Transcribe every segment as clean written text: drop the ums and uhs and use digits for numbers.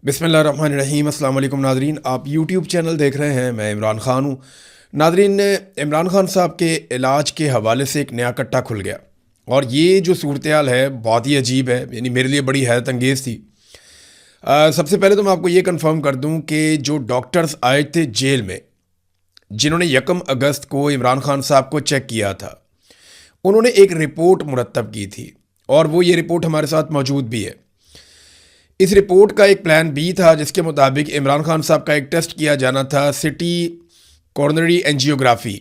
बिस्मिल्लाहिर्रहमानिर्रहीम। अस्सलाम वालेकुम नादरीन, आप यूट्यूब चैनल देख रहे हैं। मैं इमरान ख़ान हूँ। नादरीन, ने इमरान ख़ान साहब के इलाज के हवाले से एक नया कट्टा खुल गया और ये जो सूरत हाल है बहुत ही अजीब है, यानी मेरे लिए बड़ी हैरत अंगेज़ थी। सबसे पहले तो मैं आपको ये कंफर्म कर दूं कि जो डॉक्टर्स आए थे जेल में, जिन्होंने 1 अगस्त को इमरान ख़ान साहब को चेक किया था, उन्होंने एक रिपोर्ट मुरतब की थी और वो ये रिपोर्ट हमारे साथ मौजूद भी है। इस रिपोर्ट का एक प्लान बी था जिसके मुताबिक इमरान खान साहब का एक टेस्ट किया जाना था, सिटी कॉर्नरी एंजियोग्राफी।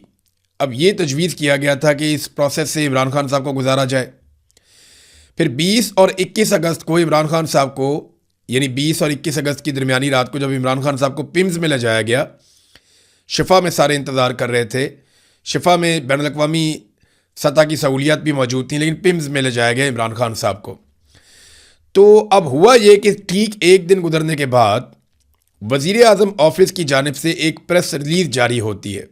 अब ये तजवीज़ किया गया था कि इस प्रोसेस से इमरान खान साहब को गुजारा जाए। फिर 20 और 21 अगस्त को इमरान खान साहब को, यानी 20 और 21 अगस्त की दरमियानी रात को जब इमरान खान साहब को पिम्स में ले जाया गया, शिफा में सारे इंतज़ार कर रहे थे। शिफा में बैनुल अक़वामी सतह की सहूलियात भी मौजूद थी, लेकिन पिम्स में ले जाया गया इमरान खान साहब को। तो अब हुआ ये कि ठीक एक दिन गुजरने के बाद वज़ीर आज़म ऑफिस की जानिब से एक प्रेस रिलीज़ जारी होती है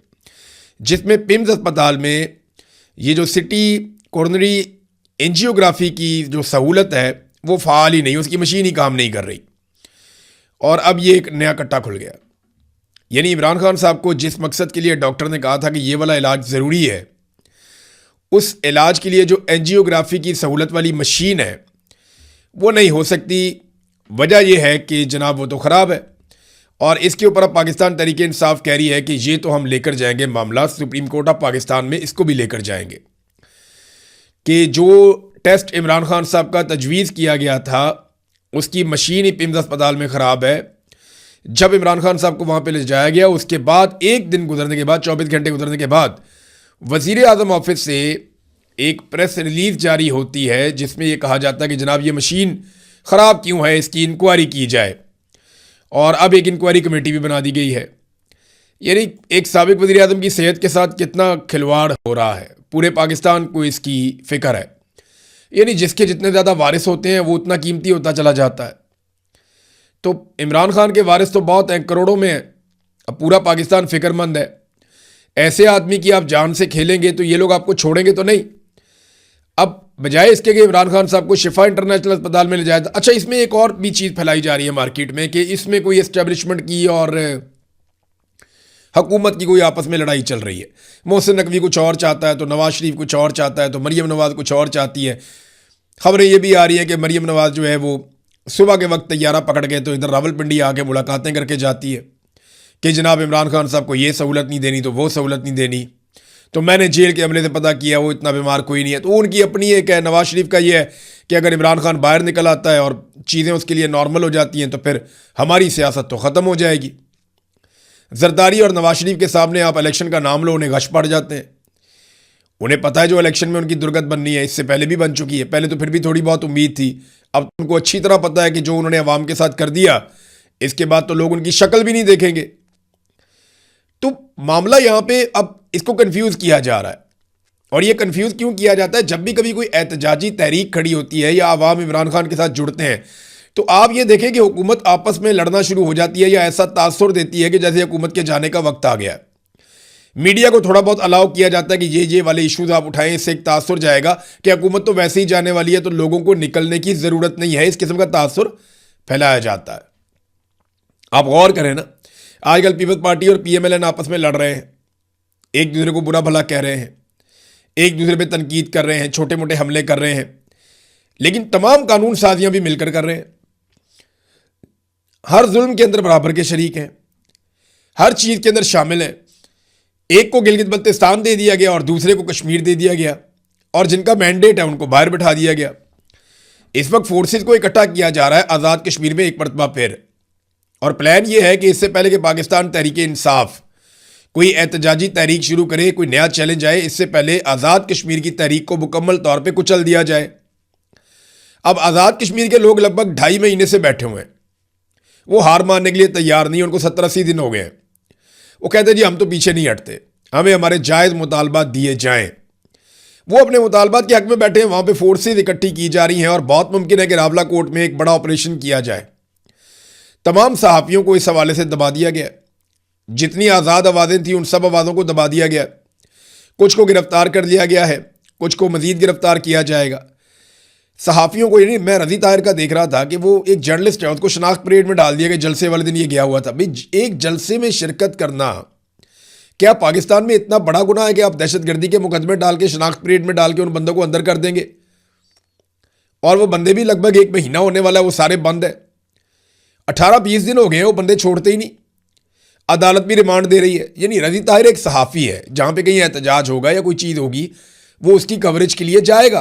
जिसमें पिम्स अस्पताल में ये जो सिटी कॉर्नरी एंजियोग्राफी की जो सहूलत है वो फ़ाल ही नहीं, उसकी मशीन ही काम नहीं कर रही। और अब ये एक नया कट्टा खुल गया। यानी इमरान खान साहब को जिस मकसद के लिए डॉक्टर ने कहा था कि ये वाला इलाज ज़रूरी है, उस इलाज के लिए जो एंजियोग्राफी की सहूलत वाली मशीन है वो नहीं हो सकती। वजह यह है कि जनाब वो तो ख़राब है और इसके ऊपर अब पाकिस्तान तहरीक इंसाफ कह रही है कि ये तो हम लेकर जाएंगे मामला सुप्रीम कोर्ट ऑफ पाकिस्तान में, इसको भी लेकर जाएंगे कि जो टेस्ट इमरान खान साहब का तजवीज़ किया गया था उसकी मशीन ही पिम्स अस्पताल में ख़राब है। जब इमरान खान साहब को वहाँ पर ले जाया गया, उसके बाद एक दिन गुजरने के बाद, 24 घंटे गुजरने के बाद, वज़ीर आज़म ऑफिस से एक प्रेस रिलीज़ जारी होती है जिसमें यह कहा जाता है कि जनाब ये मशीन ख़राब क्यों है, इसकी इंक्वायरी की जाए। और अब एक इंक्वायरी कमेटी भी बना दी गई है। यानी एक साबिक वज़ीर आज़म की सेहत के साथ कितना खिलवाड़ हो रहा है, पूरे पाकिस्तान को इसकी फ़िक्र है। यानी जिसके जितने ज़्यादा वारिस होते हैं वो उतना कीमती होता चला जाता है। तो इमरान खान के वारिस तो बहुत हैं, करोड़ों में हैं। अब पूरा पाकिस्तान फ़िक्रमंद है। ऐसे आदमी की आप जान से खेलेंगे तो ये लोग आपको छोड़ेंगे तो नहीं। अब बजाय इसके कि इमरान खान साहब को शिफा इंटरनेशनल अस्पताल में ले जाया था। अच्छा, इसमें एक और भी चीज़ फैलाई जा रही है मार्केट में कि इसमें कोई एस्टेब्लिशमेंट की और हुकूमत की कोई आपस में लड़ाई चल रही है। मोहसिन नकवी कुछ और चाहता है तो नवाज शरीफ कुछ और चाहता है तो मरीम नवाज कुछ और चाहती है। खबरें ये भी आ रही हैं कि मरीम नवाज जो है वो सुबह के वक्त तैयारा पकड़ के तो इधर रावलपिंडी आके मुलाकातें करके जाती है कि जनाब इमरान खान साहब को ये सहूलत नहीं देनी तो वो सहूलत नहीं देनी। तो मैंने जेल के अमले से पता किया वो इतना बीमार कोई नहीं है। तो उनकी अपनी एक है। नवाज शरीफ का ये है कि अगर इमरान खान बाहर निकल आता है और चीज़ें उसके लिए नॉर्मल हो जाती हैं तो फिर हमारी सियासत तो ख़त्म हो जाएगी। जरदारी और नवाज शरीफ के सामने आप इलेक्शन का नाम लो, उन्हें गश पड़ जाते हैं। उन्हें पता है जो इलेक्शन में उनकी दुर्गत बननी है, इससे पहले भी बन चुकी है। पहले तो फिर भी थोड़ी बहुत उम्मीद थी, अब उनको अच्छी तरह पता है कि जो उन्होंने अवाम के साथ कर दिया इसके बाद तो लोग उनकी शक्ल भी नहीं देखेंगे। तो मामला यहां पे अब इसको कंफ्यूज किया जा रहा है। और ये कंफ्यूज क्यों किया जाता है? जब भी कभी कोई एहतजाजी तहरीक खड़ी होती है या अवाम इमरान खान के साथ जुड़ते हैं तो आप ये देखें कि हुकूमत आपस में लड़ना शुरू हो जाती है या ऐसा तासुर देती है कि जैसे हुकूमत के जाने का वक्त आ गया है। मीडिया को थोड़ा बहुत अलाउ किया जाता है कि ये वाले इशूज आप उठाएं, इससे एक तासुर जाएगा कि हुकूमत तो वैसे ही जाने वाली है तो लोगों को निकलने की ज़रूरत नहीं है। इस किस्म का तासुर फैलाया जाता है। आप गौर करें ना, आजकल पीपल्स पार्टी और PMLN आपस में लड़ रहे हैं, एक दूसरे को बुरा भला कह रहे हैं, एक दूसरे पे तनकीद कर रहे हैं, छोटे मोटे हमले कर रहे हैं, लेकिन तमाम कानून साजियां भी मिलकर कर रहे हैं। हर जुल्म के अंदर बराबर के शरीक हैं, हर चीज़ के अंदर शामिल हैं। एक को गिलगित बल्तिस्तान दे दिया गया और दूसरे को कश्मीर दे दिया गया और जिनका मैंडेट है उनको बाहर बिठा दिया गया। इस वक्त फोर्सेस को इकट्ठा किया जा रहा है आज़ाद कश्मीर में एक मरतबा फिर। और प्लान ये है कि इससे पहले कि पाकिस्तान तहरीक इंसाफ कोई एहतजाजी तहरीक शुरू करे, कोई नया चैलेंज आए, इससे पहले आज़ाद कश्मीर की तहरीक को मुकम्मल तौर पे कुचल दिया जाए। अब आज़ाद कश्मीर के लोग लगभग 2.5 महीने से बैठे हुए हैं, वो हार मानने के लिए तैयार नहीं। उनको 70-80 दिन हो गए हैं। वो कहते हैं जी हम तो पीछे नहीं हटते, हमें हमारे जायज़ मुतालबात दिए जाएँ। वो अपने मुतालबात के हक में बैठे हैं। वहाँ पर फोर्सेज इकट्ठी की जा रही हैं और बहुत मुमकिन है कि रावला कोर्ट में एक बड़ा ऑपरेशन किया जाए। तमाम सहाफ़ियों को इस हवाले से दबा दिया गया। जितनी आज़ाद आवाज़ें थी उन सब आवाज़ों को दबा दिया गया। कुछ को गिरफ्तार कर लिया गया है, कुछ को मज़ीद गिरफ्तार किया जाएगा। सहाफ़ियों को, यानी मैं रज़ी ताहिर का देख रहा था कि वो एक जर्नलिस्ट है, उसको शनाख्त परेड में डाल दिया कि जलसे वाले दिन ये गया हुआ था। भाई एक जलसे में शिरकत करना क्या पाकिस्तान में इतना बड़ा गुनाह है कि आप दहशतगर्दी के मुकदमे डाल के शनाख्त परेड में डाल के उन बंदों को अंदर कर देंगे? और वो बंदे भी लगभग 1 महीना होने वाला है, वो सारे बंद है। 18-20 दिन हो गए हैं, वो बंदे छोड़ते ही नहीं। अदालत भी रिमांड दे रही है। यानी रज़ी ताहिर एक सहाफ़ी है, जहाँ पे कहीं एहतजाज होगा या कोई चीज़ होगी वो उसकी कवरेज के लिए जाएगा।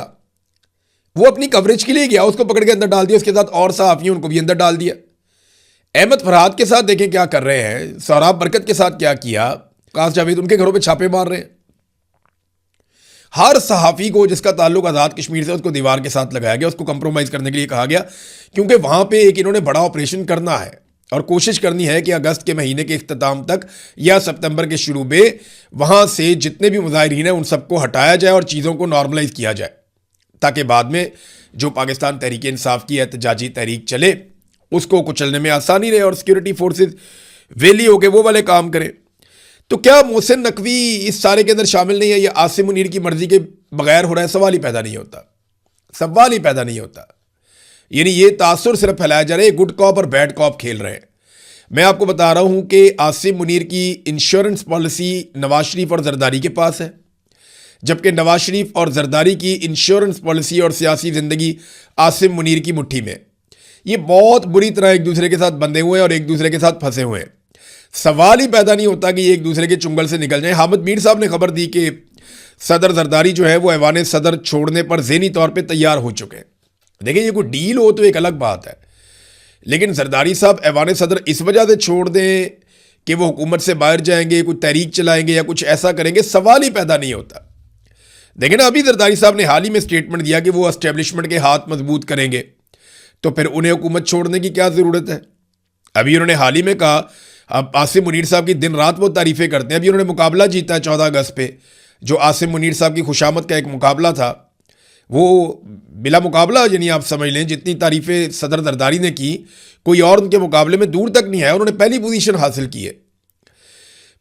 वो अपनी कवरेज के लिए गया, उसको पकड़ के अंदर डाल दिया, उसके साथ और सहाफ़ी उनको भी अंदर डाल दिया। अहमद फरहाद के साथ देखें क्या कर रहे हैं, सोहराब बरकत के साथ क्या किया, काश जावेद उनके घरों पे छापे मार रहे हैं। हर सहाफ़ी को जिसका ताल्लुक आज़ाद कश्मीर से, उसको दीवार के साथ लगाया गया, उसको कंप्रोमाइज़ करने के लिए कहा गया, क्योंकि वहाँ पे एक इन्होंने बड़ा ऑपरेशन करना है और कोशिश करनी है कि अगस्त के महीने के इख्तिताम तक या सितंबर के शुरू में वहाँ से जितने भी मुजाहिरीन हैं उन सबको हटाया जाए और चीज़ों को नॉर्मलाइज किया जाए, ताकि बाद में जो पाकिस्तान तहरीक इंसाफ की एहतजाजी तहरीक चले उसको कुचलने में आसानी रहे और सिक्योरिटी फोर्सेज वेली होकर वो वाले काम करें। तो क्या मोहसिन नकवी इस सारे के अंदर शामिल नहीं है? या आसिम मुनीर की मर्जी के बगैर हो रहा है? सवाल ही पैदा नहीं होता, सवाल ही पैदा नहीं होता। यानी ये तासुर सिर्फ फैलाया जा रहा है, गुड कॉप और बैड कॉप खेल रहे हैं। मैं आपको बता रहा हूं कि आसिम मुनीर की इंश्योरेंस पॉलिसी नवाज शरीफ और जरदारी के पास है, जबकि नवाज शरीफ और जरदारी की इंश्योरेंस पॉलिसी और सियासी जिंदगी आसिम मुनीर की मुट्ठी में। ये बहुत बुरी तरह एक दूसरे के साथ बंधे हुए हैं और एक दूसरे के साथ फंसे हुए हैं। सवाल ही पैदा नहीं होता कि ये एक दूसरे के चुंगल से निकल जाए। हामिद मीर साहब ने खबर दी कि सदर जरदारी जो है वो ऐवान सदर छोड़ने पर ज़हनी तौर पे तैयार हो चुके हैं। देखिए, ये कोई डील हो तो एक अलग बात है, लेकिन जरदारी साहब ऐवान सदर इस वजह से छोड़ दें कि वो हुकूमत से बाहर जाएंगे, कुछ तहरीक चलाएंगे या कुछ ऐसा करेंगे, सवाल ही पैदा नहीं होता। देखिए ना, अभी जरदारी साहब ने हाल ही में स्टेटमेंट दिया कि वो एस्टेब्लिशमेंट के हाथ मजबूत करेंगे, तो फिर उन्हें हुकूमत छोड़ने की क्या ज़रूरत है? अभी उन्होंने हाल ही में कहा, अब आसिम मुनीर साहब की दिन रात वो तारीफ़ें करते हैं। अभी उन्होंने मुकाबला जीता है 14 अगस्त पे, जो आसिम मुनीर साहब की खुशामद का एक मुकाबला था, वो बिला मुकाबला, यानी आप समझ लें जितनी तारीफ़ें सदर जरदारी ने की कोई और उनके मुकाबले में दूर तक नहीं आया। उन्होंने पहली पोजीशन हासिल की है।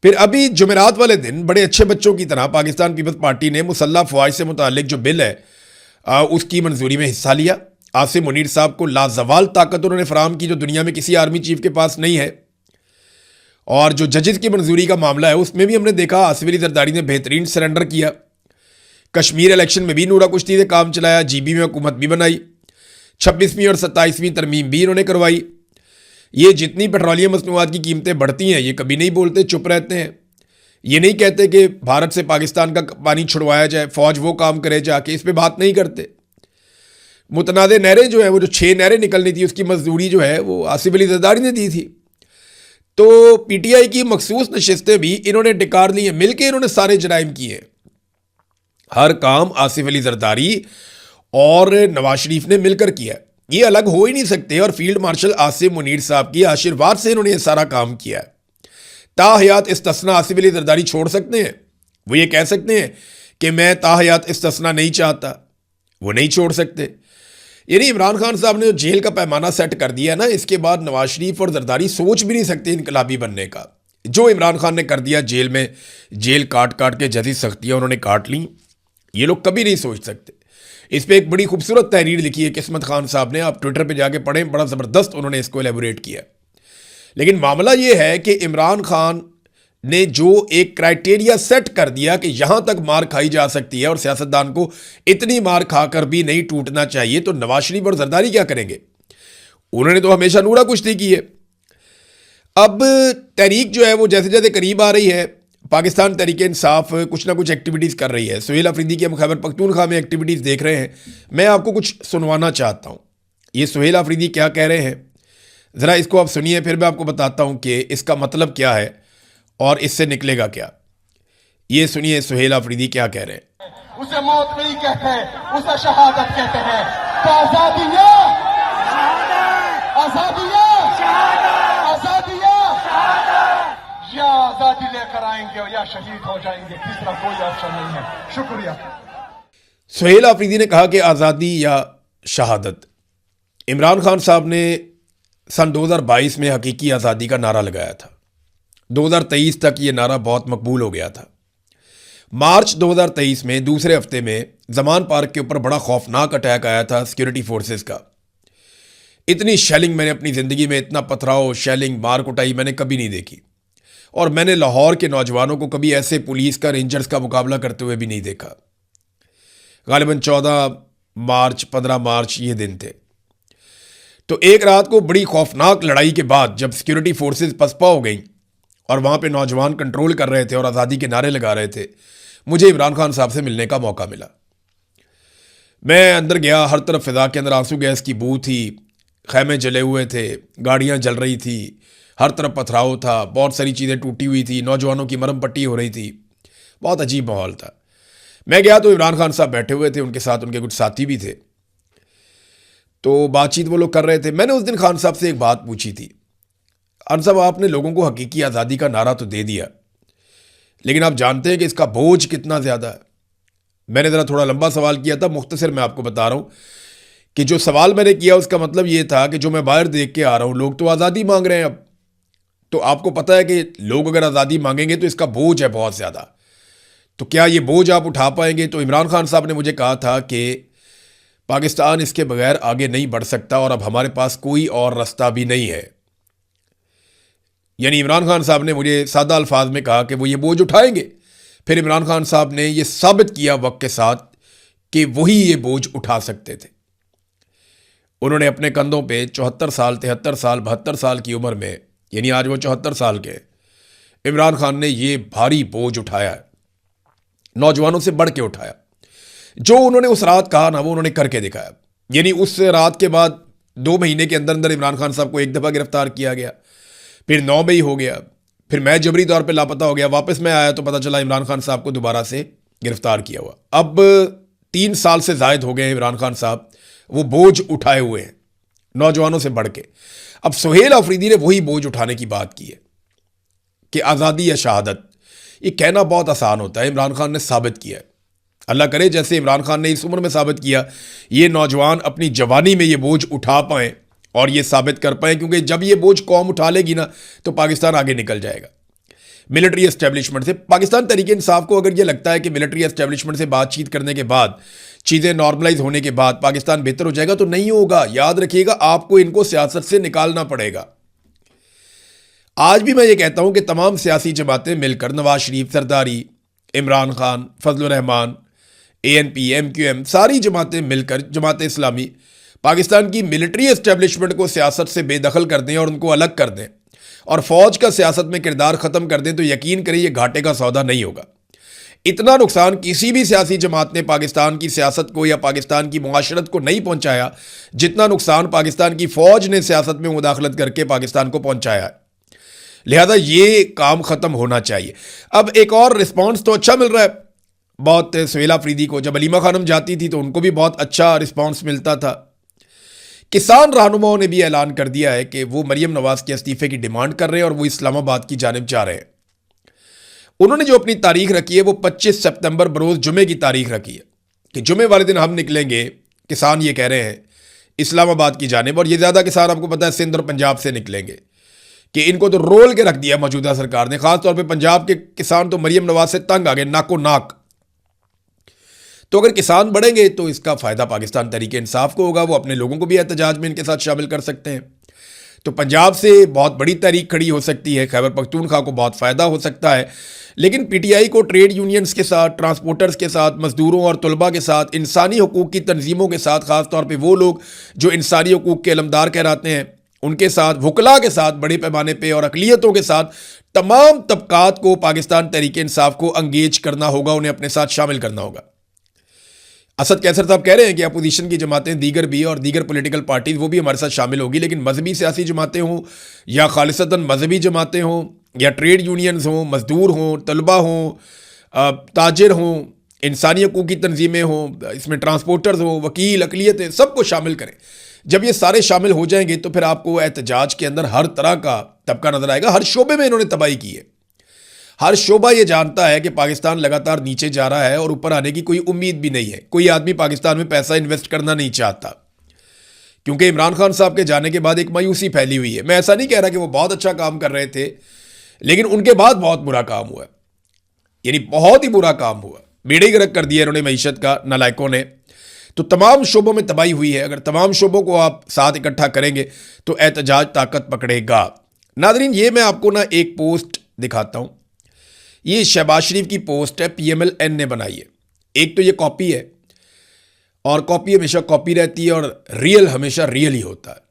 फिर अभी जुमेरात वाले दिन बड़े अच्छे बच्चों की तरह पाकिस्तान पीपल्स पार्टी ने मुसल्लह फ़वाइद से मुतालिक जो बिल है उसकी मंजूरी में हिस्सा लिया। आसिम मुनीर साहब को लाजवाल ताकत उन्होंने फराहम की जो दुनिया में किसी आर्मी चीफ के पास नहीं है। और जो जजेस की मंजूरी का मामला है उसमें भी हमने देखा आसिफ अली जरदारी ने बेहतरीन सरेंडर किया। कश्मीर इलेक्शन में भी नूरा कुश्ती से काम चलाया, जीबी में हुकूमत भी बनाई, 26वीं और 27वीं तरमीम भी इन्होंने करवाई। ये जितनी पेट्रोलियम मसनूआत की कीमतें बढ़ती हैं ये कभी नहीं बोलते, चुप रहते हैं। ये नहीं कहते कि भारत से पाकिस्तान का पानी छुड़वाया जाए, फौज वो काम करे जाके, इस पर बात नहीं करते। मुतनाज़ नहरें जो है, वो जो 6 नहरें निकलनी थी उसकी मजदूरी जो है वो आसिफ अली जरदारी ने दी थी। तो पीटीआई की मखसूस नशिस्तें भी इन्होंने डिकार ली हैं, मिलकर इन्होंने सारे जराइम किए। हर काम आसिफ अली जरदारी और नवाज शरीफ ने मिलकर किया, ये अलग हो ही नहीं सकते। और फील्ड मार्शल आसिम मुनीर साहब की आशीर्वाद से इन्होंने ये सारा काम किया है। ताहयात इस्तिस्ना आसिफ अली जरदारी छोड़ सकते हैं? वो ये कह सकते हैं कि मैं ताहयात इस्तिस्ना नहीं चाहता? वो नहीं छोड़ सकते। यानी इमरान खान साहब ने जो जेल का पैमाना सेट कर दिया ना, इसके बाद नवाज शरीफ और जरदारी सोच भी नहीं सकते इनकलाबी बनने का। जो इमरान खान ने कर दिया जेल में, जेल काट काट के जैसी सख्तियाँ उन्होंने काट ली, ये लोग कभी नहीं सोच सकते। इस पर एक बड़ी खूबसूरत तहरीर लिखी है किस्मत खान साहब ने, आप ट्विटर पे जाके पढ़ें, बड़ा ज़बरदस्त उन्होंने इसको एलेबोरेट किया। लेकिन मामला ये है कि इमरान खान ने जो एक क्राइटेरिया सेट कर दिया कि यहां तक मार खाई जा सकती है और सियासतदान को इतनी मार खाकर भी नहीं टूटना चाहिए, तो नवाज शरीफ और जरदारी क्या करेंगे? उन्होंने तो हमेशा नूरा कुश्ती की है। अब तहरीक जो है वो जैसे जैसे करीब आ रही है, पाकिस्तान तहरीक इंसाफ कुछ ना कुछ एक्टिविटीज़ कर रही है। सुहेल अफरीदी की हम खैबर पख्तूनख्वा में एक्टिविटीज़ देख रहे हैं। मैं आपको कुछ सुनवाना चाहता हूँ। ये सुहेल अफरीदी क्या कह रहे हैं, ज़रा इसको आप सुनिए, फिर मैं आपको बताता हूँ कि इसका मतलब क्या है और इससे निकलेगा क्या। ये सुनिए सुहेल अफरीदी क्या कह रहे हैं। उसे मौत नहीं कहते, उसे शहादत कहते हैं। तो आजादिया आजादिया आजादिया या आजादी लेकर आएंगे और या शहीद हो जाएंगे, तीसरा कोई ऑप्शन नहीं है। शुक्रिया। सुहेल अफरीदी ने कहा कि आज़ादी या शहादत। इमरान खान साहब ने सन 2022 में हकीकी आज़ादी का नारा लगाया था। 2023 तक ये नारा बहुत मकबूल हो गया था। मार्च 2023 में दूसरे हफ्ते में जमान पार्क के ऊपर बड़ा खौफनाक अटैक आया था सिक्योरिटी फोर्सेस का। इतनी शेलिंग मैंने अपनी ज़िंदगी में, इतना पथराव, शेलिंग, मार कुटाई मैंने कभी नहीं देखी। और मैंने लाहौर के नौजवानों को कभी ऐसे पुलिस का, रेंजर्स का मुकाबला करते हुए भी नहीं देखा। गालिबन 14 मार्च, 15 मार्च ये दिन थे। तो एक रात को बड़ी खौफनाक लड़ाई के बाद जब सिक्योरिटी फोर्सेस पसपा हो गई और वहाँ पे नौजवान कंट्रोल कर रहे थे और आज़ादी के नारे लगा रहे थे, मुझे इमरान खान साहब से मिलने का मौका मिला। मैं अंदर गया, हर तरफ फिजा के अंदर आंसू गैस की बू थी, खैमे जले हुए थे, गाड़ियाँ जल रही थी, हर तरफ पथराव था, बहुत सारी चीज़ें टूटी हुई थी, नौजवानों की मरम पट्टी हो रही थी, बहुत अजीब माहौल था। मैं गया तो इमरान खान साहब बैठे हुए थे, उनके साथ उनके कुछ साथी भी थे। तो बातचीत वो लोग कर रहे थे। मैंने उस दिन खान साहब से एक बात पूछी थी, खान साहब आपने लोगों को हकीकी आज़ादी का नारा तो दे दिया, लेकिन आप जानते हैं कि इसका बोझ कितना ज़्यादा है। मैंने ज़रा थोड़ा लंबा सवाल किया था, मुख्तसर मैं आपको बता रहा हूँ कि जो सवाल मैंने किया उसका मतलब ये था कि जो मैं बाहर देख के आ रहा हूँ, लोग तो आज़ादी मांग रहे हैं अब। तो आपको पता है कि लोग अगर आज़ादी मांगेंगे तो इसका बोझ है बहुत ज़्यादा, तो क्या ये बोझ आप उठा पाएंगे? तो इमरान खान साहब ने मुझे कहा था कि पाकिस्तान इसके बगैर आगे नहीं बढ़ सकता और अब हमारे पास कोई और रास्ता भी नहीं है। यानी इमरान खान साहब ने मुझे सादा अल्फाज में कहा कि वो ये बोझ उठाएंगे। फिर इमरान खान साहब ने ये साबित किया वक्त के साथ कि वही ये बोझ उठा सकते थे। उन्होंने अपने कंधों पे 74 साल, 73 साल, 72 साल की उम्र में, यानी आज वो 74 साल के, इमरान खान ने ये भारी बोझ उठाया है, नौजवानों से बढ़ के उठाया। जो उन्होंने उस रात कहा ना, वो उन्होंने करके दिखाया। यानी उस रात के बाद 2 महीने के अंदर अंदर इमरान खान साहब को एक दफ़ा गिरफ्तार किया गया, फिर 9 मई हो गया, फिर मैं जबरी तौर पे लापता हो गया, वापस मैं आया तो पता चला इमरान खान साहब को दोबारा से गिरफ्तार किया हुआ। अब 3 साल से ज़ायद हो गए इमरान खान साहब वो बोझ उठाए हुए हैं नौजवानों से बढ़ के। अब सुहेल अफरीदी ने वही बोझ उठाने की बात की है कि आज़ादी या शहादत, ये कहना बहुत आसान होता है, इमरान खान ने साबित किया है। अल्लाह करे जैसे इमरान खान ने इस उम्र में साबित किया, ये नौजवान अपनी जवानी में ये बोझ उठा पाएँ और ये साबित कर पाएँ, क्योंकि जब ये बोझ कौम उठा लेगी ना तो पाकिस्तान आगे निकल जाएगा। मिलिट्री एस्टेब्लिशमेंट से, पाकिस्तान तहरीक इंसाफ को अगर ये लगता है कि मिलिट्री एस्टेब्लिशमेंट से बातचीत करने के बाद, चीज़ें नॉर्मलाइज होने के बाद पाकिस्तान बेहतर हो जाएगा, तो नहीं होगा। याद रखिएगा, आपको इनको सियासत से निकालना पड़ेगा। आज भी मैं ये कहता हूं कि तमाम सियासी जमातें मिलकर, नवाज शरीफ, सरदारी, इमरान खान, फजलुर रहमान, ANP, MQM, सारी जमातें मिलकर, जमात इस्लामी, पाकिस्तान की मिलिट्री एस्टेब्लिशमेंट को सियासत से बेदखल कर दें और उनको अलग कर दें और फौज का सियासत में किरदार ख़त्म कर दें, तो यकीन करें ये घाटे का सौदा नहीं होगा। इतना नुकसान किसी भी सियासी जमात ने पाकिस्तान की सियासत को या पाकिस्तान की मुआशरत को नहीं पहुंचाया, जितना नुकसान पाकिस्तान की फ़ौज ने सियासत में मुदाखलत करके पाकिस्तान को पहुंचाया है। लिहाजा ये काम ख़त्म होना चाहिए। अब एक और रिस्पॉन्स तो अच्छा मिल रहा है बहुत सुहेल अफरीदी को। जब अलीमा खानम जाती थी तो उनको भी बहुत अच्छा रिस्पॉन्स मिलता था। किसान रहनुमाओं ने भी ऐलान कर दिया है कि वो मरीम नवाज के इस्तीफे की डिमांड कर रहे हैं और वो इस्लामाबाद की जानिब जा रहे हैं। उन्होंने जो अपनी तारीख रखी है वो 25 सितंबर बरोज़ जुमे की तारीख रखी है कि जुमे वाले दिन हम निकलेंगे, किसान ये कह रहे हैं, इस्लामाबाद की जानिब। और ये ज़्यादा किसान आपको पता है सिंध और पंजाब से निकलेंगे कि इनको तो रोल के रख दिया मौजूदा सरकार ने। ख़ासतौर पर पंजाब के किसान तो मरीम नवाज से तंग आ गए, नाको नाक। तो अगर किसान बढ़ेंगे तो इसका फ़ायदा पाकिस्तान तहरीक इंसाफ को होगा, वो अपने लोगों को भी एहतजाज में इनके साथ शामिल कर सकते हैं। तो पंजाब से बहुत बड़ी तहरीक खड़ी हो सकती है, खैबर पख्तूनख्वा को बहुत फ़ायदा हो सकता है। लेकिन PTI को ट्रेड यूनियंस के साथ, ट्रांसपोर्टर्स के साथ, मजदूरों और तलबा के साथ, इंसानी हकूक़ की तंजीमों के साथ, ख़ासतौर पर वो लोग जो इंसानी हकूक़ के अलमदार कहलाते हैं, उनके साथ, वकला के साथ बड़े पैमाने पे और अक़लियतों के साथ तमाम तबकात को पाकिस्तान तहरीक इंसाफ को अंगेज करना होगा, उन्हें अपने साथ शामिल करना होगा। असद कैसर साहब कह रहे हैं कि अपोजिशन की जमातें दीगर भी और दीगर पॉलिटिकल पार्टीज़ वो भी हमारे साथ शामिल होगी, लेकिन मजहबी सियासी जमातें हों या खालिसतन मजहबी जमातें हों या ट्रेड यूनियंस हों, मजदूर हों, तलबा हों, ताजिर हों, इंसानी हकूक़ की तंजीमें हों, इसमें ट्रांसपोर्टर्स हों, वकील, अक़लियतें, सबको शामिल करें। जब ये सारे शामिल हो जाएंगे तो फिर आपको एहतजाज के अंदर हर तरह का तबका नजर आएगा। हर शोबे में इन्होंने तबाही की है। हर शोबा ये जानता है कि पाकिस्तान लगातार नीचे जा रहा है और ऊपर आने की कोई उम्मीद भी नहीं है। कोई आदमी पाकिस्तान में पैसा इन्वेस्ट करना नहीं चाहता, क्योंकि इमरान खान साहब के जाने के बाद एक मायूसी फैली हुई है। मैं ऐसा नहीं कह रहा कि वो बहुत अच्छा काम कर रहे थे, लेकिन उनके बाद बहुत बुरा काम हुआ है। यानी बहुत ही बुरा काम हुआ, बेड़े गर्क कर दिया इन्होंने मईशत का नालायकों ने। तो तमाम शोबों में तबाही हुई है। अगर तमाम शोबों को आप साथ इकट्ठा करेंगे तो एहतजाज ताकत पकड़ेगा। नादरीन, ये मैं आपको ना एक पोस्ट दिखाता हूँ। ये शहबाज शरीफ की पोस्ट है, PMLN ने बनाई है। एक तो ये कॉपी है, और कॉपी हमेशा कॉपी रहती है और रियल हमेशा रियल ही होता है।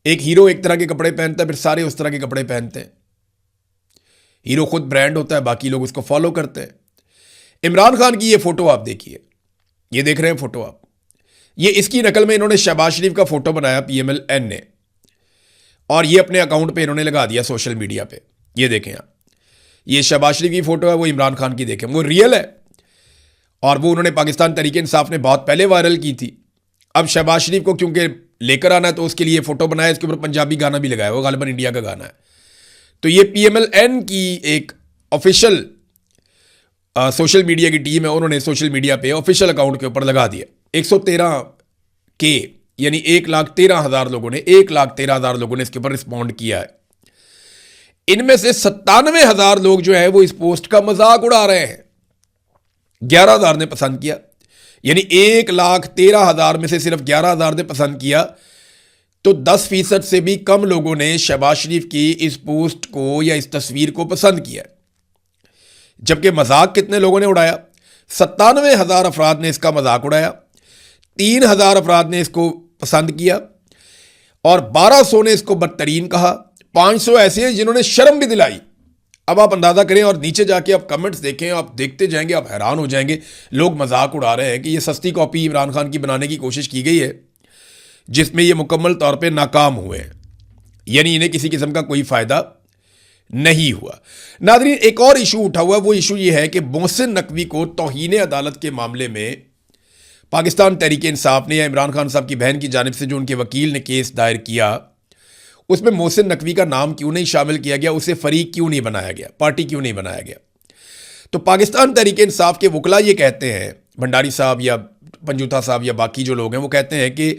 एक हीरो एक तरह के कपड़े पहनता है, फिर सारे उस तरह के कपड़े पहनते हैं। हीरो खुद ब्रांड होता है, बाकी लोग उसको फॉलो करते हैं। इमरान खान की ये फोटो आप देखिए, ये देख रहे हैं फोटो आप, ये इसकी नकल में इन्होंने शहबाज शरीफ का फोटो बनाया PMLN ने, और ये अपने अकाउंट पे इन्होंने लगा दिया सोशल मीडिया पे। ये देखें आप, ये शहबाज शरीफ की फोटो है, वो इमरान खान की देखें, वो रियल है। और वो उन्होंने पाकिस्तान तहरीक इंसाफ ने बहुत पहले वायरल की थी। अब शहबाज शरीफ को क्योंकि लेकर आना है तो उसके लिए फोटो बनाया, इसके ऊपर पंजाबी गाना भी लगाया, वो गालिबन इंडिया का गाना है। तो ये PMLN की एक ऑफिशियल सोशल मीडिया की टीम है, उन्होंने सोशल मीडिया पे ऑफिशियल अकाउंट के ऊपर लगा दिया। 113K यानी 1,13,000 लोगों ने 1,13,000 लोगों ने इसके ऊपर रिस्पॉन्ड किया है। इनमें से 97,000 लोग जो है वो इस पोस्ट का मजाक उड़ा रहे हैं। 11,000 ने पसंद किया, यानी 1,13,000 में से सिर्फ 11,000 ने पसंद किया। तो 10% से भी कम लोगों ने शहबाज शरीफ की इस पोस्ट को या इस तस्वीर को पसंद किया। जबकि मजाक कितने लोगों ने उड़ाया? 97,000 अफराद ने इसका मजाक उड़ाया, 3,000 अफराद ने इसको पसंद किया, और 1,200 ने इसको बदतरीन कहा। 500 ऐसे हैं जिन्होंने शर्म भी दिलाई। अब आप अंदाजा करें और नीचे जाके आप कमेंट्स देखें, आप देखते जाएंगे, आप हैरान हो जाएंगे। लोग मजाक उड़ा रहे हैं कि ये सस्ती कॉपी इमरान खान की बनाने की कोशिश की गई है, जिसमें ये मुकम्मल तौर पे नाकाम हुए हैं, यानी इन्हें किसी किस्म का कोई फ़ायदा नहीं हुआ। नादरीन, एक और इशू उठा हुआ, वो इशू ये है कि मोहसिन नकवी को तौहीन अदालत के मामले में पाकिस्तान तहरीक इंसाफ ने या इमरान खान साहब की बहन की जानिब से जो उनके वकील ने केस दायर किया, उसमें मोहसिन नकवी का नाम क्यों नहीं शामिल किया गया, उसे फरीक क्यों नहीं बनाया गया, पार्टी क्यों नहीं बनाया गया। तो पाकिस्तान तहरीक इंसाफ के वकला ये कहते हैं, भंडारी साहब या पंजूथा साहब या बाकी जो लोग हैं, वो कहते हैं कि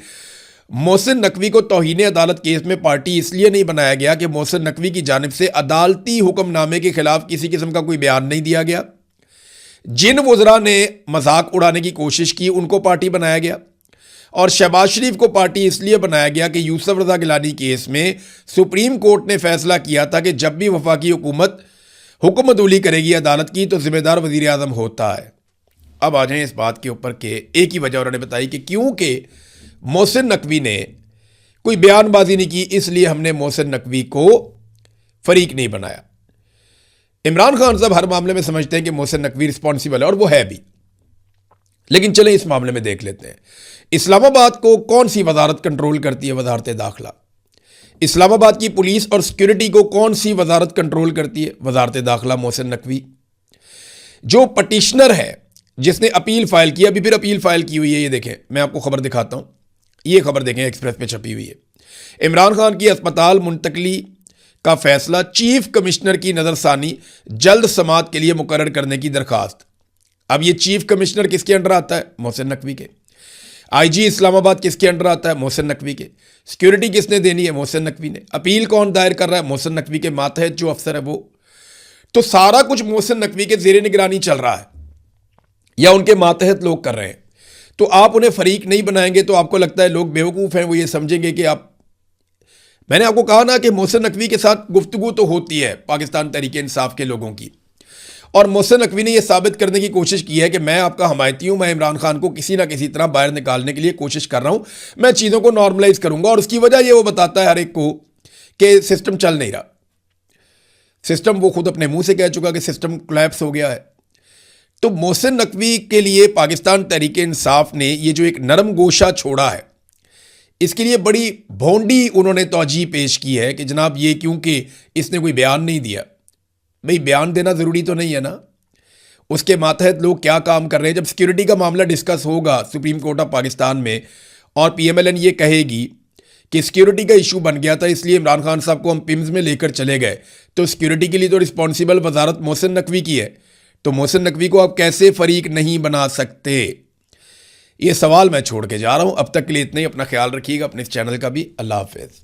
मोहसिन नकवी को तौहीन अदालत केस में पार्टी इसलिए नहीं बनाया गया कि मोहसिन नकवी की जानिब से अदालती हुक्मनामे के खिलाफ किसी किस्म का कोई बयान नहीं दिया गया। जिन वज़रा ने मजाक उड़ाने की कोशिश की उनको पार्टी बनाया गया, और शहबाज शरीफ को पार्टी इसलिए बनाया गया कि यूसुफ रज़ा गिलानी केस में सुप्रीम कोर्ट ने फैसला किया था कि जब भी वफाकी हुकूमत हुक्म अदूली करेगी अदालत की तो जिम्मेदार वज़ीर आज़म होता है। अब आ जाएं इस बात के ऊपर कि एक ही वजह उन्होंने बताई कि क्योंकि मोहसिन नकवी ने कोई बयानबाजी नहीं की, इसलिए हमने मोहसिन नकवी को फरीक नहीं बनाया। इमरान खान साहब हर मामले में समझते हैं कि मोहसिन नकवी रिस्पॉन्सिबल है, और वो है भी। लेकिन चलें इस मामले में देख लेते हैं, इस्लामाबाद को कौन सी वजारत कंट्रोल करती है? वजारत दाखिला। इस्लामाबाद की पुलिस और सिक्योरिटी को कौन सी वजारत कंट्रोल करती है? वजारत दाखिला, मोहसिन नकवी। जो पटिशनर है जिसने अपील फाइल की, अभी फिर अपील फाइल की हुई है, ये देखें, मैं आपको खबर दिखाता हूं, ये खबर देखें, एक्सप्रेस पे छपी हुई है। इमरान खान की अस्पताल मुंतकली का फैसला, चीफ कमिश्नर की नज़रसानी, जल्द समात के लिए मुकर्रर करने की दरखास्त। अब ये चीफ कमिश्नर किसके अंडर आता है? मोहसिन नकवी के। IG इस्लामाबाद किसके अंडर आता है? मोहसिन नकवी के। सिक्योरिटी किसने देनी है? मोहसिन नकवी ने। अपील कौन दायर कर रहा है? मोहसिन नकवी के मातहत जो अफसर है वो। तो सारा कुछ मोहसिन नकवी के ज़ेरे निगरानी चल रहा है या उनके मातहत लोग कर रहे हैं। तो आप उन्हें फरीक नहीं बनाएंगे तो आपको लगता है लोग बेवकूफ़ हैं, वो ये समझेंगे कि आप, मैंने आपको कहा ना कि मोहसिन नकवी के साथ गुफ्तगू तो होती है पाकिस्तान तहरीक इंसाफ के लोगों की, और मोहसिन नकवी ने यह साबित करने की कोशिश की है कि मैं आपका हमायती हूं, मैं इमरान खान को किसी ना किसी तरह बाहर निकालने के लिए कोशिश कर रहा हूं, मैं चीज़ों को नॉर्मलाइज करूंगा। और उसकी वजह ये वो बताता है हर एक को कि सिस्टम चल नहीं रहा। सिस्टम, वो खुद अपने मुंह से कह चुका कि सिस्टम कोलैप्स हो गया है। तो मोहसिन नकवी के लिए पाकिस्तान तहरीक इंसाफ ने ये जो एक नरम गोशा छोड़ा है, इसके लिए बड़ी भोंडी उन्होंने तौजीह पेश की है कि जनाब ये क्योंकि इसने कोई बयान नहीं दिया। भाई बयान देना ज़रूरी तो नहीं है ना, उसके मातहत लोग क्या काम कर रहे हैं। जब सिक्योरिटी का मामला डिस्कस होगा सुप्रीम कोर्ट ऑफ पाकिस्तान में और PMLN ये कहेगी कि सिक्योरिटी का इशू बन गया था इसलिए इमरान खान साहब को हम पिम्स में लेकर चले गए, तो सिक्योरिटी के लिए तो रिस्पॉन्सिबल वजारत मोहसिन नकवी की है, तो मोहसिन नकवी को आप कैसे फरीक नहीं बना सकते? ये सवाल मैं छोड़ के जा रहा हूं। अब तक के लिए इतना ही। अपना ख्याल रखिएगा, अपने इस चैनल का भी। अल्लाह हाफिज़।